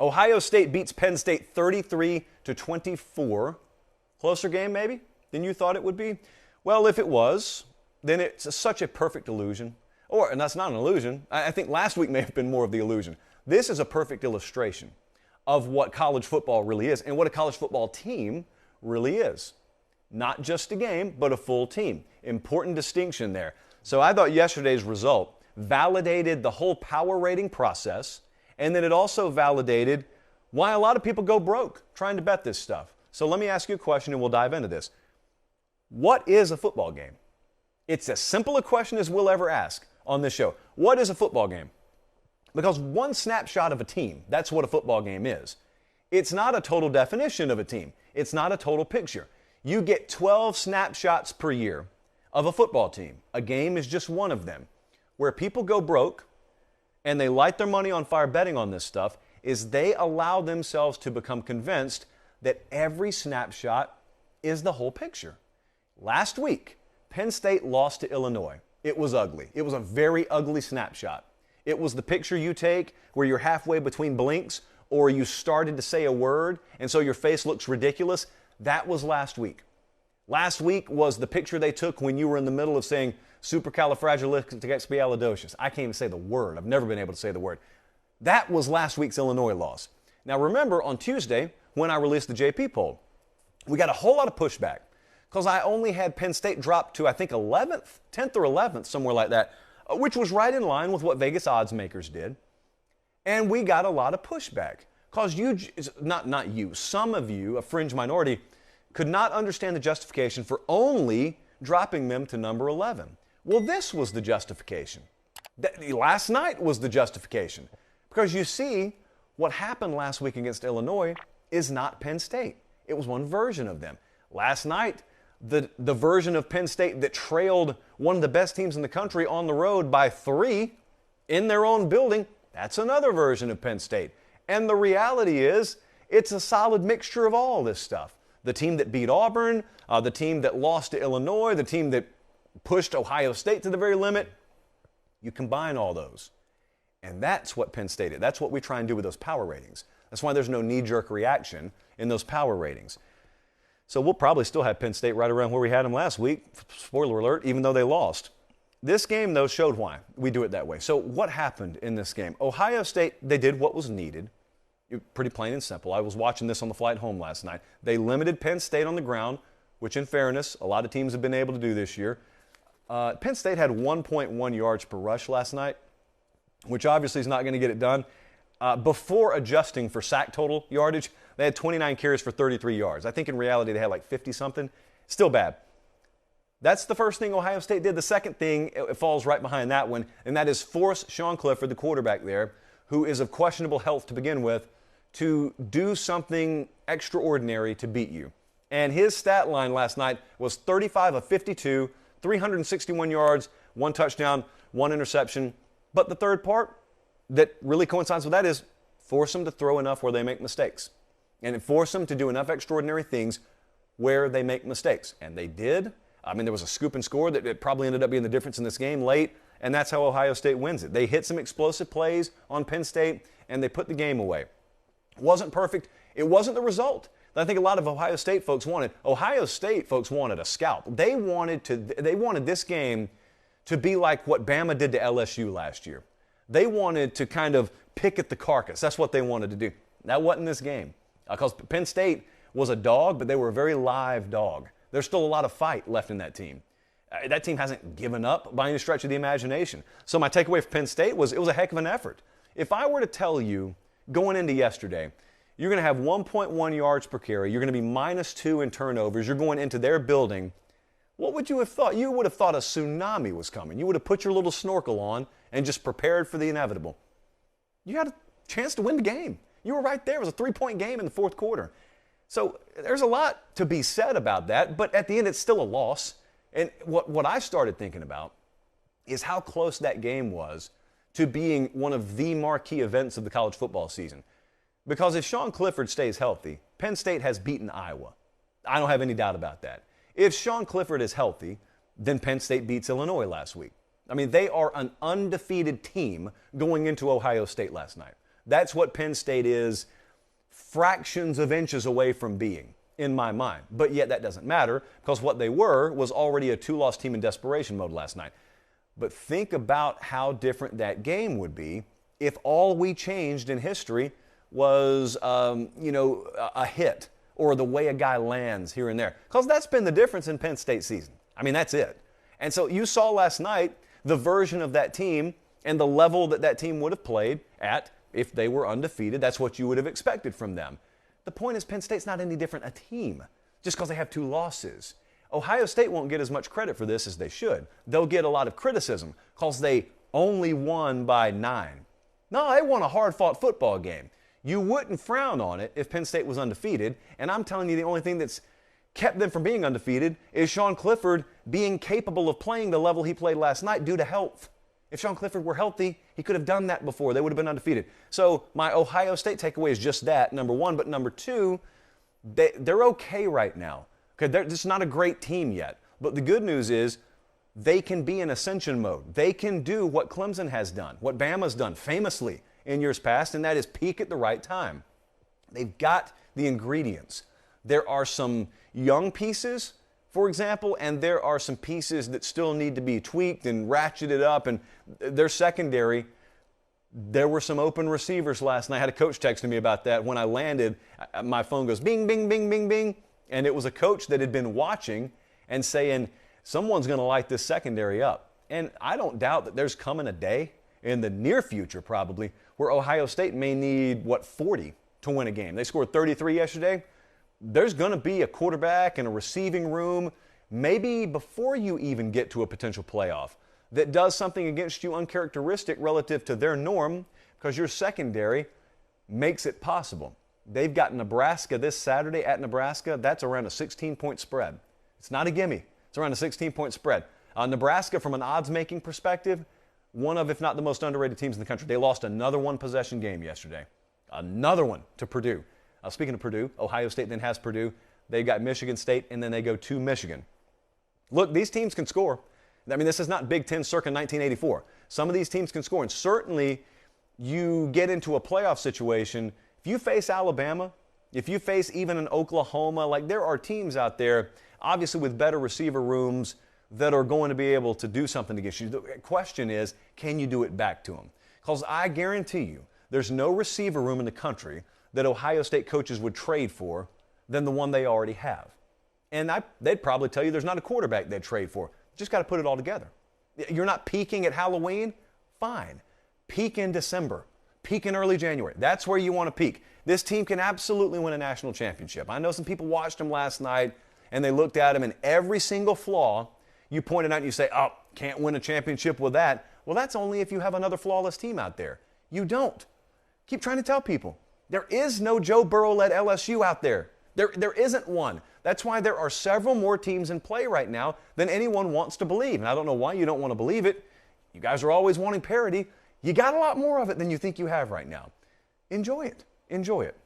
Ohio State beats Penn State 33-24. Closer game, maybe, than you thought it would be? Well, if it was, then it's such a perfect illusion. And that's not an illusion. I think last week may have been more of the illusion. This is a perfect illustration of what college football really is and what a college football team really is. Not just a game, but a full team. Important distinction there. So I thought yesterday's result validated the whole power rating process, and then it also validated why a lot of people go broke trying to bet this stuff. So let me ask you a question and we'll dive into this. What is a football game? It's as simple a question as we'll ever ask on this show. What is a football game? Because one snapshot of a team, that's what a football game is. It's not a total definition of a team. It's not a total picture. You get 12 snapshots per year of a football team. A game is just one of them. Where people go broke and they light their money on fire betting on this stuff is they allow themselves to become convinced that every snapshot is the whole picture. Last week, Penn State lost to Illinois. It was ugly. It was a very ugly snapshot. It was the picture you take where you're halfway between blinks or you started to say a word and so your face looks ridiculous. That was last week. Last week was the picture they took when you were in the middle of saying supercalifragilisticexpialidocious. I can't even say the word. I've never been able to say the word. That was last week's Illinois loss. Now remember, on Tuesday, when I released the JP poll, we got a whole lot of pushback because I only had Penn State drop to, I think, 11th, 10th or 11th, somewhere like that, which was right in line with what Vegas odds makers did. And we got a lot of pushback because some of you, a fringe minority, could not understand the justification for only dropping them to number 11. Well, this was the justification. Last night was the justification. Because you see, what happened last week against Illinois is not Penn State. It was one version of them. Last night, the version of Penn State that trailed one of the best teams in the country on the road by 3 in their own building, that's another version of Penn State. And the reality is, it's a solid mixture of all this stuff. The team that beat Auburn, the team that lost to Illinois, the team that pushed Ohio State to the very limit. You combine all those. And that's what Penn State did. That's what we try and do with those power ratings. That's why there's no knee-jerk reaction in those power ratings. So we'll probably still have Penn State right around where we had them last week. Spoiler alert, even though they lost. This game, though, showed why we do it that way. So what happened in this game? Ohio State, they did what was needed. Pretty plain and simple. I was watching this on the flight home last night. They limited Penn State on the ground, which in fairness, a lot of teams have been able to do this year. Penn State had 1.1 yards per rush last night, which obviously is not going to get it done. Before adjusting for sack total yardage, they had 29 carries for 33 yards. I think in reality they had like 50-something. Still bad. That's the first thing Ohio State did. The second thing, it falls right behind that one, and that is force Sean Clifford, the quarterback there, who is of questionable health to begin with, to do something extraordinary to beat you. And his stat line last night was 35 of 52, 361 yards, 1 touchdown, 1 interception. But the third part that really coincides with that is force them to throw enough where they make mistakes. And force them to do enough extraordinary things where they make mistakes. And they did. I mean, there was a scoop and score that probably ended up being the difference in this game late, and that's how Ohio State wins it. They hit some explosive plays on Penn State, and they put the game away. It wasn't perfect. It wasn't the result that I think a lot of Ohio State folks wanted. Ohio State folks wanted a scalp. They wanted this game to be like what Bama did to LSU last year. They wanted to kind of pick at the carcass. That's what they wanted to do. That wasn't this game. Because Penn State was a dog, but they were a very live dog. There's still a lot of fight left in that team. That team hasn't given up by any stretch of the imagination. So my takeaway for Penn State was it was a heck of an effort. If I were to tell you going into yesterday, you're going to have 1.1 yards per carry, you're going to be -2 in turnovers, you're going into their building, what would you have thought? You would have thought a tsunami was coming. You would have put your little snorkel on and just prepared for the inevitable. You had a chance to win the game. You were right there. It was a 3-point game in the fourth quarter. So there's a lot to be said about that, but at the end it's still a loss. And what I started thinking about is how close that game was to being one of the marquee events of the college football season. Because if Sean Clifford stays healthy, Penn State has beaten Iowa. I don't have any doubt about that. If Sean Clifford is healthy, then Penn State beats Illinois last week. I mean, they are an undefeated team going into Ohio State last night. That's what Penn State is fractions of inches away from being, in my mind. But yet that doesn't matter, because what they were was already a two-loss team in desperation mode last night. But think about how different that game would be if all we changed in history was, a hit or the way a guy lands here and there. Because that's been the difference in Penn State season. I mean, that's it. And so you saw last night the version of that team and the level that that team would have played at if they were undefeated. That's what you would have expected from them. The point is, Penn State's not any different a team just because they have 2 losses. Ohio State won't get as much credit for this as they should. They'll get a lot of criticism because they only won by 9. No, they won a hard-fought football game. You wouldn't frown on it if Penn State was undefeated, and I'm telling you the only thing that's kept them from being undefeated is Sean Clifford being capable of playing the level he played last night due to health. If Sean Clifford were healthy, he could have done that before. They would have been undefeated. So my Ohio State takeaway is just that, number one. But number two, they're okay right now. Okay, they're just not a great team yet. But the good news is they can be in ascension mode. They can do what Clemson has done, what Bama's done famously in years past, and that is peak at the right time. They've got the ingredients. There are some young pieces, for example, and there are some pieces that still need to be tweaked and ratcheted up, and their secondary. There were some open receivers last night. I had a coach texting me about that. When I landed, my phone goes bing, bing, bing, bing, bing, and it was a coach that had been watching and saying, someone's going to light this secondary up. And I don't doubt that there's coming a day in the near future probably where Ohio State may need, 40 to win a game. They scored 33 yesterday. There's going to be a quarterback and a receiving room, maybe before you even get to a potential playoff, that does something against you uncharacteristic relative to their norm, because your secondary makes it possible. They've got Nebraska this Saturday at Nebraska. That's around a 16-point spread. It's not a gimme. It's around a 16-point spread. Nebraska, from an odds-making perspective, one of, if not the most underrated teams in the country. They lost another one-possession game yesterday. Another one to Purdue. Speaking of Purdue, Ohio State then has Purdue. They've got Michigan State, and then they go to Michigan. Look, these teams can score. I mean, this is not Big Ten circa 1984. Some of these teams can score, and certainly you get into a playoff situation. If you face Alabama, if you face even an Oklahoma, like there are teams out there, obviously with better receiver rooms, that are going to be able to do something against you. The question is, can you do it back to them? Because I guarantee you, there's no receiver room in the country that Ohio State coaches would trade for than the one they already have. And they'd probably tell you there's not a quarterback they'd trade for. Just got to put it all together. You're not peaking at Halloween? Fine. Peak in December. Peak in early January. That's where you want to peak. This team can absolutely win a national championship. I know some people watched them last night and they looked at them, and every single flaw you pointed out and you say, oh, can't win a championship with that. Well, that's only if you have another flawless team out there. You don't. Keep trying to tell people. There is no Joe Burrow-led LSU out there. There isn't one. That's why there are several more teams in play right now than anyone wants to believe. And I don't know why you don't want to believe it. You guys are always wanting parity. You got a lot more of it than you think you have right now. Enjoy it. Enjoy it.